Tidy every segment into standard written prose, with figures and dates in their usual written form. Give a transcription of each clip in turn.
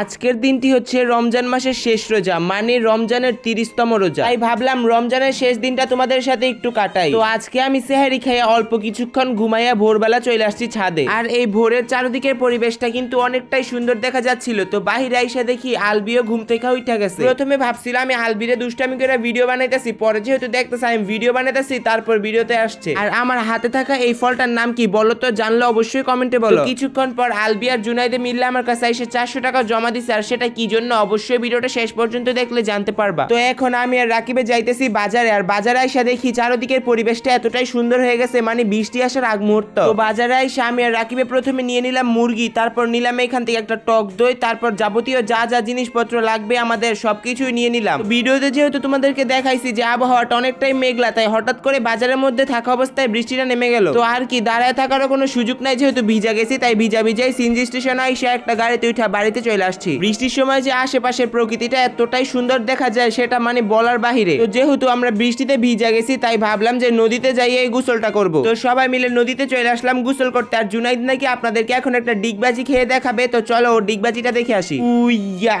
আজকের দিনটি হচ্ছে রমজান মাসের শেষ রোজা, মানে রমজানের 30তম রোজা। তাই ভাবলাম রমজানের শেষ দিনটা তোমাদের সাথে একটু কাটাই। তো আজকে আমি সেহারি খাইয়া অল্প কিছুক্ষণ ঘুমাইয়া ভোরবেলা চলে আসছি ছাদে। আর এই ভোরের চারিদিকের পরিবেশটা কিন্তু অনেকটাই সুন্দর দেখা যাচ্ছিল। তো বাহিরে আইসা দেখি আলবিও ঘুম থেকে উঠে গেছে। প্রথমে ভাবছিলাম আমি আলবিরে দুষ্টামি করে ভিডিও বানাইতেছি, পরে যেহেতু দেখতেছি আমি ভিডিও বানাইতেছি, তারপর ভিডিওতে আসছে। আর আমার হাতে থাকা এই ফলটার নাম কি বলো তো? জানলে অবশ্যই কমেন্টে বলো। কিছুক্ষণ পর আলবি আর জুনাইদে মিললে আমার কাছে এসে 400 টাকা জমা দিছে। আর সেটা কি জন্য অবশ্যই ভিডিওটা শেষ পর্যন্ত দেখলে জানতে পারবা। তো এখন আমি আর রাকিবে যাইতেছি বাজারে। আর বাজারে এসে দেখি চারদিকের পরিবেশটা এতটাই সুন্দর হয়ে গেছে, মানে বৃষ্টি আসার আগ মুহূর্ত। তো বাজারে এসে আমি আর রাকিবে প্রথমে নিয়ে নিলাম মুরগি, তারপর নিলাম এখান থেকে একটা টক দই, তারপর যাবতীয় যা যা জিনিসপত্র লাগবে আমাদের সবকিছুই নিয়ে নিলাম। ভিডিওতে যেহেতু তোমাদেরকে দেখাইছি যে আবহাওয়াটা অনেকটাই মেঘলা, তাই হঠাৎ করে বাজারের মধ্যে থাকা অবস্থায় বৃষ্টিটা নেমে গেল। তো আর কি দাঁড়ায় থাকারও কোনো সুযোগ নাই, যেহেতু ভিজা গেছি, তাই ভিজা ভিজাই সিএনজি স্টেশনে এসে একটা গাড়িতে উঠা বাড়িতে চলে আসছি। বৃষ্টির সময় যে আশেপাশের প্রকৃতিটা এতটাই সুন্দর দেখা যায় সেটা মানে বলার বাহিরে। তো যেহেতু আমরা বৃষ্টিতে ভিজা গেছি, তাই ভাবলাম যে নদীতে যাই এই গোসলটা করব। তো সবাই মিলে নদীতে চলে আসলাম গোসল করতে। আর জুনাইদ নাকি আপনাদেরকে এখন একটা ডিগবাজি খেয়ে দেখাবে, তো চলো ও ডিগবাজিটা দেখে আসি। উইয়া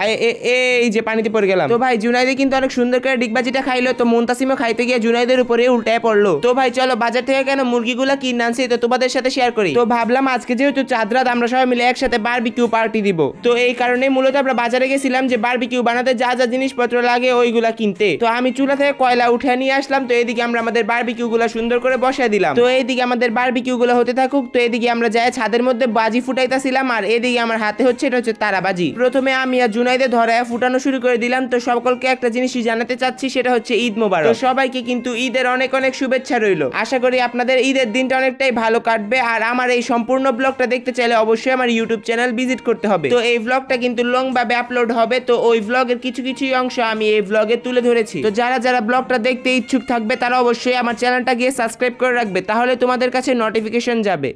এই যে পানিতে পড়ে গেলাম। তো ভাই জুনাইদে কিন্তু অনেক সুন্দর করে ডিগবাজিটা খাইলো। তো মুনতাসিমও খাইতে গিয়ে জুনাইদের উপরে উল্টায় পড়লো। তো ভাই চলো বাজার থেকে কেন মুরগিগুলা কিনে আনছি তো তোমাদের সাথে শেয়ার করি। তো ভাবলাম আজকে যেহেতু চাঁদ রাত, আমরা সবাই মিলে একসাথে বারবিকিউ পার্টি দিব। তো এই কারণে মূলত আমরা বাজারে গেছিলাম যে বারবিকিউ বানাতে যা যা জিনিসপত্র লাগে ওইগুলা কিনতে। তো আমি চুলা থেকে কয়লা উঠে নিয়ে আসলাম। তো এদিকে আমরা আমাদের বারবিকিউ গুলা সুন্দর করে বসায় দিলাম। তো এইদিকে আমাদের বারবিকিউ গুলো হতে থাকুক। তো এদিকে আমরা যাই ছাদের মধ্যে বাজি ফুটাইতেছিলাম। আর এদিকে আমার হাতে হচ্ছে এটা হচ্ছে তারাবাজি। প্রথমে আমি আর জুনাইদে ধরায় ফুটানো শুরু করে দিলাম। তো সকলকে একটা জিনিসই জানাতে চাচ্ছি, সেটা হচ্ছে ঈদ মোবারক। তো সবাইকে কিন্তু ঈদের অনেক অনেক শুভেচ্ছা রইল। আশা করি আপনাদের ঈদের দিনটা অনেকটাই ভালো কাটবে। আর আমার এই সম্পূর্ণ ব্লগটা দেখতে চাইলে অবশ্যই আমার ইউটিউব চ্যানেল ভিজিট করতে হবে। তো এই ব্লগটা কিন্তু লং ভাবে আপলোড হবে। তো ওই ব্লগের কিছু কিছু অংশ আমি এই ব্লগে তুলে ধরেছি। তো যারা যারা ব্লগটা দেখতে ইচ্ছুক থাকবে তারা অবশ্যই আমার চ্যানেলটা গিয়ে সাবস্ক্রাইব করে রাখবে, তাহলে তোমাদের কাছে নোটিফিকেশন যাবে।